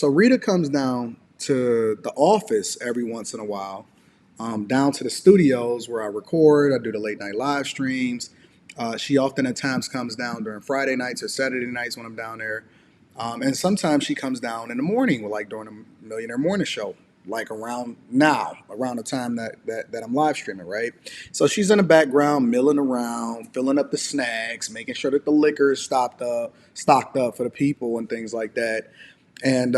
So Rita comes down to the office every once in a while, down to the studios where I record. I do the late night live streams. She often at times comes down during Friday nights or Saturday nights when I'm down there. And sometimes she comes down in the morning, like during a Millionaire Morning Show, like around now, around the time that I'm live streaming, right? So she's in the background, milling around, filling up the snacks, making sure that the liquor is stocked up for the people and things like that. And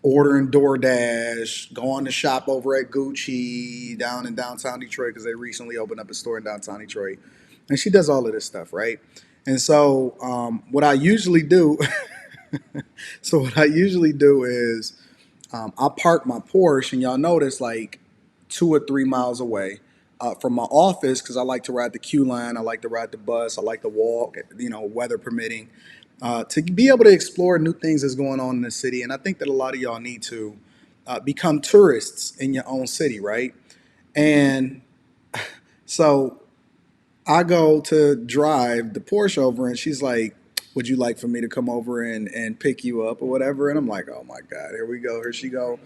ordering DoorDash, going to shop over at Gucci down in downtown Detroit because they recently opened up a store in downtown Detroit. And she does all of this stuff, right? And so what I usually do, what I usually do is I park my Porsche, and y'all notice like 2 or 3 miles away from my office because I like to ride the Q line, I like to ride the bus, I like to walk, weather permitting, to be able to explore new things that's going on in the city. And I think that a lot of y'all need to become tourists in your own city, right? And so I go to drive the Porsche over, and she's like, "Would you like for me to come over and pick you up or whatever?" And I'm like, "Oh my God, here we go. Here she go,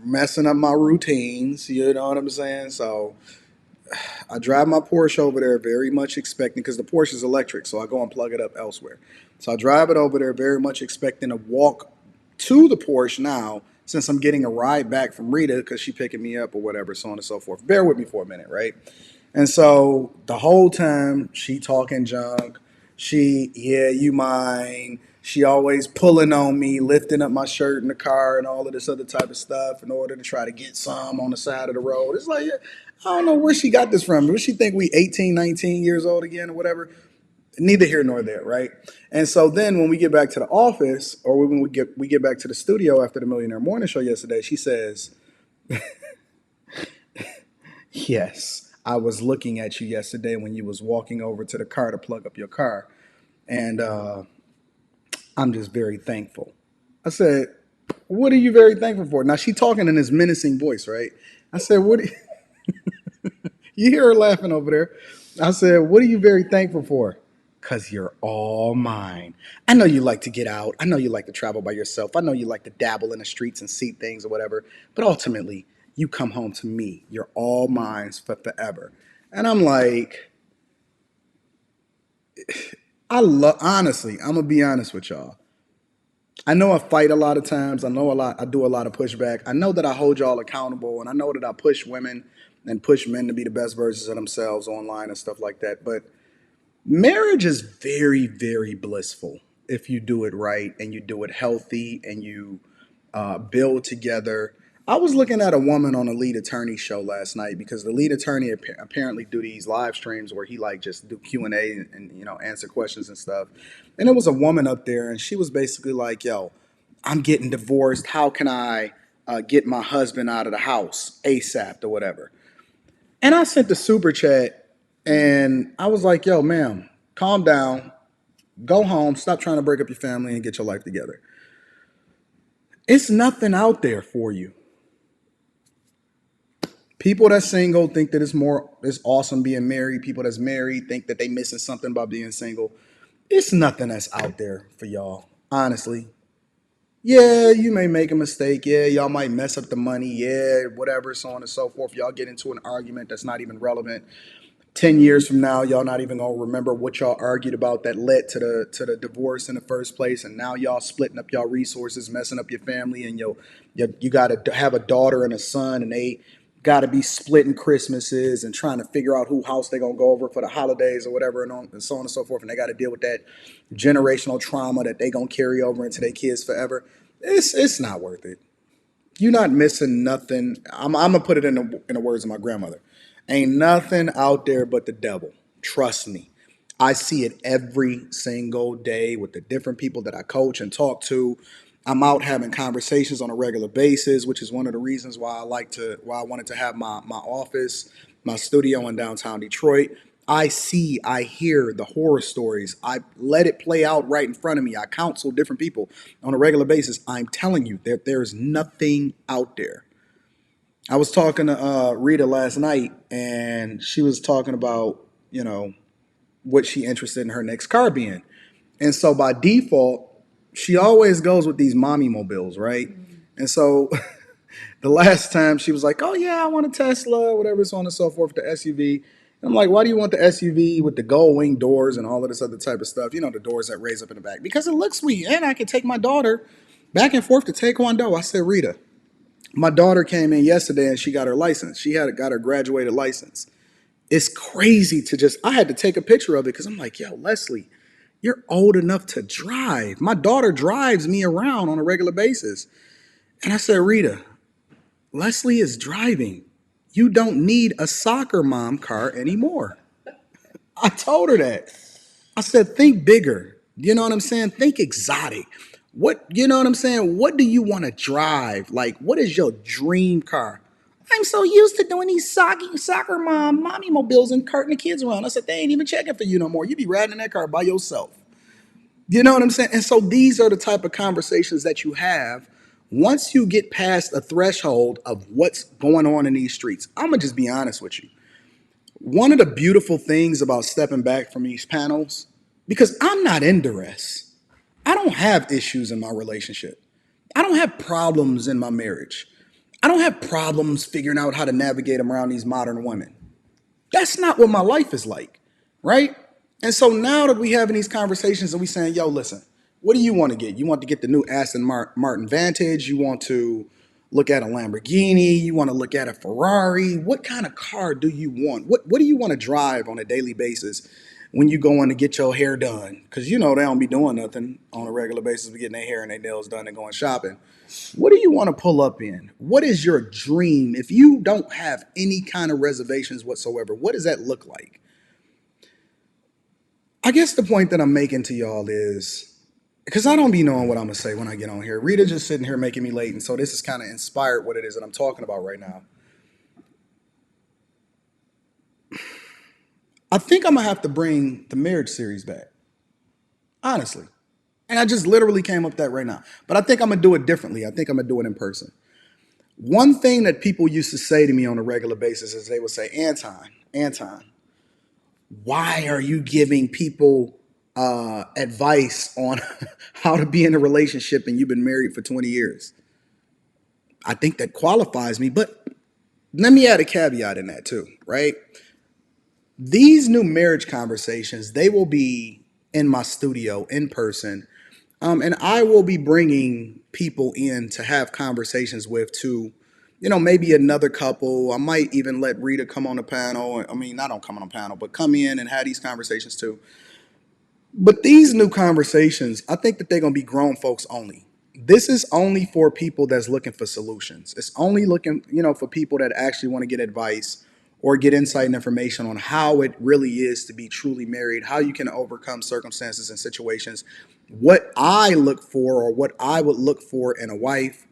messing up my routines." You know what I'm saying? So I drive my Porsche over there, very much expecting, because the Porsche is electric, so I go and plug it up elsewhere. So I drive it over there, very much expecting to walk to the Porsche now, since I'm getting a ride back from Rita because she picking me up or whatever, so on and so forth. Bear with me for a minute, right? And so the whole time she talking junk, yeah, you mine. She always pulling on me, lifting up my shirt in the car and all of this other type of stuff in order to try to get some on the side of the road. It's like, yeah, I don't know where she got this from. Does she think we 18, 19 years old again or whatever? Neither here nor there, right? And so then when we get back to the office, or when we get back to the studio after the Millionaire Morning Show yesterday, she says, "Yes, I was looking at you yesterday when you was walking over to the car to plug up your car, and I'm just very thankful." I said, "What are you very thankful for?" Now she talking in this menacing voice, right? I said, "What?" You hear her laughing over there. I said, "What are you very thankful for?" "'Cause you're all mine. I know you like to get out. I know you like to travel by yourself. I know you like to dabble in the streets and see things or whatever. But ultimately, you come home to me. You're all mine for forever." And I'm like, honestly, I'm gonna be honest with y'all. I know I fight a lot of times. I do a lot of pushback. I know that I hold y'all accountable, and I know that I push women and push men to be the best versions of themselves online and stuff like that. But marriage is very, very blissful if you do it right and you do it healthy and you build together. I was looking at a woman on a lead attorney show last night because the lead attorney apparently do these live streams where he like just do Q&A and answer questions and stuff. And there was a woman up there, and she was basically like, "Yo, I'm getting divorced. How can I get my husband out of the house ASAP or whatever?" And I sent the super chat, and I was like, "Yo, ma'am, calm down. Go home. Stop trying to break up your family and get your life together. It's nothing out there for you. People that's single think that it's awesome being married. People that's married think that they missing something by being single. It's nothing that's out there for y'all, honestly. Yeah, you may make a mistake. Yeah, y'all might mess up the money. Yeah, whatever, so on and so forth. Y'all get into an argument that's not even relevant. 10 years from now, y'all not even gonna remember what y'all argued about that led to the divorce in the first place. And now y'all splitting up y'all resources, messing up your family, and you gotta have a daughter and a son, and they gotta be splitting Christmases and trying to figure out who house they're gonna go over for the holidays or whatever, and so on and so forth. And they gotta deal with that generational trauma that they gonna carry over into their kids forever. It's not worth it. You're not missing nothing. I'm gonna put it in the words of my grandmother. Ain't nothing out there but the devil. Trust me. I see it every single day with the different people that I coach and talk to. I'm out having conversations on a regular basis, which is one of the reasons why I wanted to have my office, my studio in downtown Detroit. I hear the horror stories. I let it play out right in front of me. I counsel different people on a regular basis. I'm telling you that there's nothing out there. I was talking to Rita last night, and she was talking about, what she interested in her next car being. And so by default, she always goes with these mommy mobiles, right? And so the last time she was like, "Oh yeah, I want a Tesla, whatever, so on and so forth, the SUV." And I'm like, "Why do you want the SUV with the gold wing doors and all of this other type of stuff? You know, the doors that raise up in the back because it looks sweet, and I can take my daughter back and forth to Taekwondo." I said, "Rita, my daughter came in yesterday and she got her license. She had got her graduated license. It's crazy to just. I had to take a picture of it because I'm like, yo, Leslie, you're old enough to drive. My daughter drives me around on a regular basis." And I said, "Rita, Leslie is driving. You don't need a soccer mom car anymore." I told her that. I said, "Think bigger. You know what I'm saying? Think exotic. What, you know what I'm saying? What do you want to drive? Like, what is your dream car?" "I'm so used to doing these soccer mom, mommy mobiles and carting the kids around." I said, "They ain't even checking for you no more. You be riding in that car by yourself." You know what I'm saying? And so these are the type of conversations that you have once you get past a threshold of what's going on in these streets. I'm going to just be honest with you. One of the beautiful things about stepping back from these panels, because I'm not in duress, I don't have issues in my relationship. I don't have problems in my marriage. I don't have problems figuring out how to navigate around these modern women. That's not what my life is like, right? And so now that we having these conversations and we saying, yo, listen, what do you want to get? You want to get the new Aston Martin Vantage? You want to look at a Lamborghini? You want to look at a Ferrari? What kind of car do you want? What do you want to drive on a daily basis when you go in to get your hair done? Because you know they don't be doing nothing on a regular basis, but getting their hair and their nails done and going shopping. What do you want to pull up in? What is your dream? If you don't have any kind of reservations whatsoever, what does that look like? I guess the point that I'm making to y'all is because I don't be knowing what I'm going to say when I get on here. Rita just sitting here making me late. And so this is kind of inspired what it is that I'm talking about right now. I think I'm going to have to bring the marriage series back, honestly. And I just literally came up with that right now. But I think I'm going to do it differently. I think I'm going to do it in person. One thing that people used to say to me on a regular basis is they would say, Anton, why are you giving people advice on how to be in a relationship and you've been married for 20 years? I think that qualifies me, but let me add a caveat in that too, right? These new marriage conversations, they will be in my studio in person. And I will be bringing people in to have conversations with to, maybe another couple. I might even let Rita come on the panel. I mean, I don't come on the panel, but come in and have these conversations too. But these new conversations, I think that they're going to be grown folks only. This is only for people that's looking for solutions. It's only looking, for people that actually want to get advice or get insight and information on how it really is to be truly married, how you can overcome circumstances and situations, what I look for or what I would look for in a wife,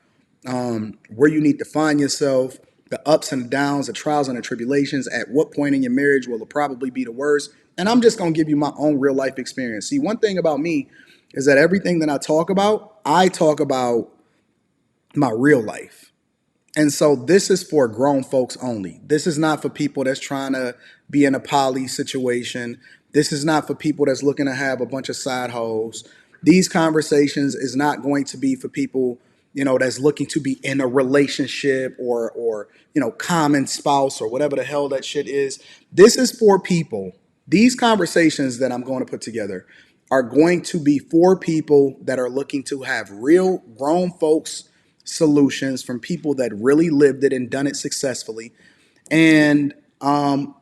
where you need to find yourself, the ups and the downs, the trials and the tribulations, at what point in your marriage will it probably be the worst. And I'm just going to give you my own real life experience. See, one thing about me is that everything that I talk about my real life. And so this is for grown folks only. This is not for people that's trying to be in a poly situation. This is not for people that's looking to have a bunch of side hoes. These conversations is not going to be for people, that's looking to be in a relationship or common spouse or whatever the hell that shit is. This is for people. These conversations that I'm going to put together are going to be for people that are looking to have real grown folks solutions from people that really lived it and done it successfully. And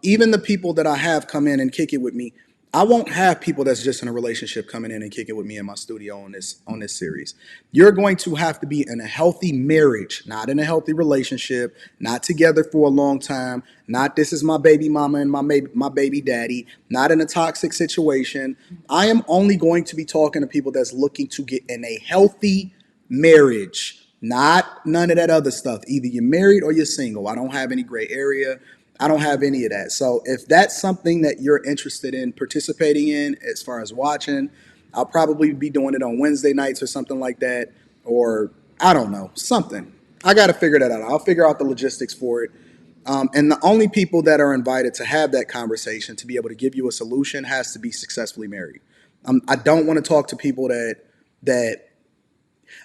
even the people that I have come in and kick it with me, I won't have people that's just in a relationship coming in and kick it with me in my studio on this series. You're going to have to be in a healthy marriage, not in a healthy relationship, not together for a long time, not this is my baby mama and my baby daddy, not in a toxic situation. I am only going to be talking to people that's looking to get in a healthy marriage. Not none of that other stuff. Either you're married or you're single. I don't have any gray area. I don't have any of that. So if that's something that you're interested in participating in as far as watching, I'll probably be doing it on Wednesday nights or something like that. Or I don't know, something. I got to figure that out. I'll figure out the logistics for it. And the only people that are invited to have that conversation to be able to give you a solution has to be successfully married. I don't want to talk to people that that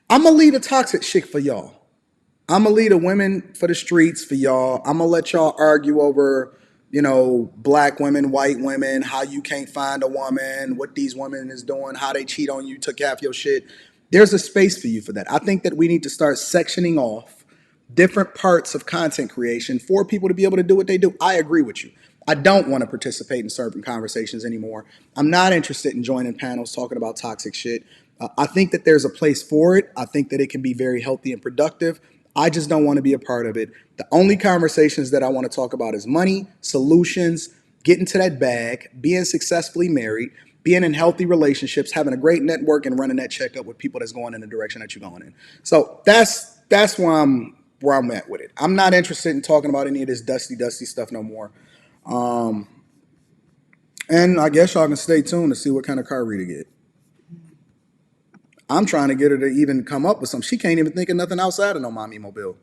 I'm gonna leave the toxic shit for y'all. I'm gonna leave the women for the streets for y'all. I'm gonna let y'all argue over, black women, white women, how you can't find a woman, what these women is doing, how they cheat on you, took half your shit. There's a space for you for that. I think that we need to start sectioning off different parts of content creation for people to be able to do what they do. I agree with you. I don't want to participate in certain conversations anymore. I'm not interested in joining panels talking about toxic shit. I think that there's a place for it. I think that it can be very healthy and productive. I just don't want to be a part of it. The only conversations that I want to talk about is money, solutions, getting to that bag, being successfully married, being in healthy relationships, having a great network, and running that checkup with people that's going in the direction that you're going in. So that's where I'm at with it. I'm not interested in talking about any of this dusty stuff no more. And I guess y'all can stay tuned to see what kind of car Rita get. I'm trying to get her to even come up with something. She can't even think of nothing outside of no mommy mobile.